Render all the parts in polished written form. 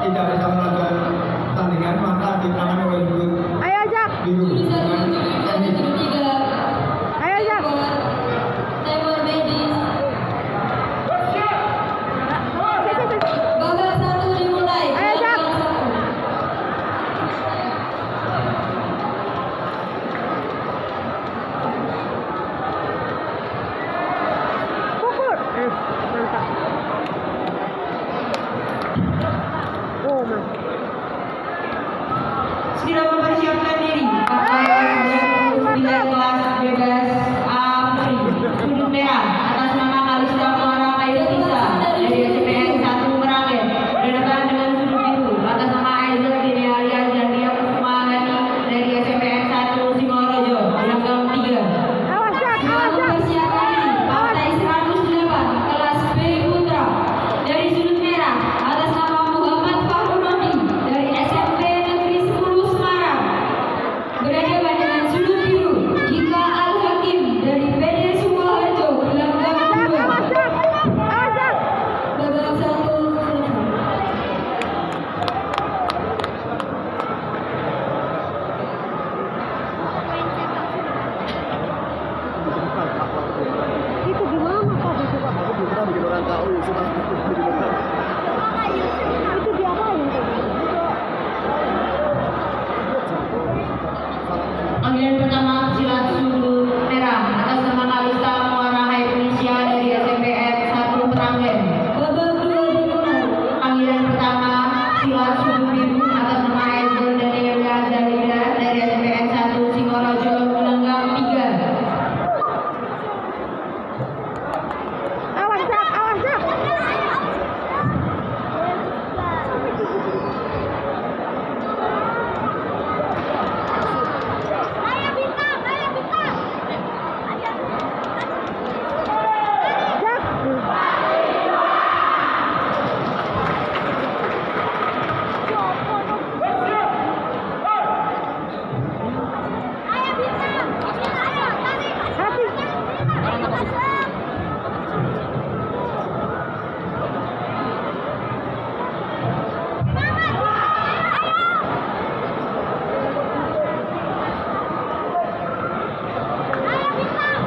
tidak bisa melanjutkan pertandingan maka ditangani oleh Ayo Jak. biru dengan teknik. Ayo Jak. Babak 1 dimulai. Ayo Jak. Pukul. Mantap. Oh, mantap. Segera mempersiapkan diri. Kelas bebas Apri. Sudut merah atas nama Kalista Muara Kayu Tisa dari SPN 1 Merangin. Berhadapan dengan sudut biru atas nama Aiza Dini Alia Zandia Kusumahani dari SPN 1 Singorojo. Beragam 3. Awas Jak, awas Jak. Mempersiapkan diri. Partai 108 kelas B Putra dari sudut merah atas nama Muhammad Fahrudodi dari SMP Negeri 10 Semarang. Berhadapan dengan sudut biru Gika Al-Hakim dari PD Sukoharjo. Beragam Jak, 2. awas Jak. Awas Jak. Babak 1 selesai. Itu gimana tadi itu Pak? Kita bikin orang tahu sudah Itu diapain tadi? Panggilan pertama silat sudut merah atas nama Kalista Muara Hairunisia dari SMPN 1 Merangin. Babak 2 dimulai. Panggilan pertama silat sudut biru atas nama Ezel Daniela Zalida dari SMPN 1 Singorojo. Gelanggang 3. Awas Jak, awas Jak. Jak.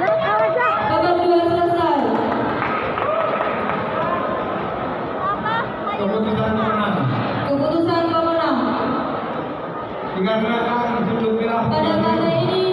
Jak, awas Jak. Babak 2 selesai. keputusan pemenang Keputusan pemenang dikarenakan sudut merah pada partai ini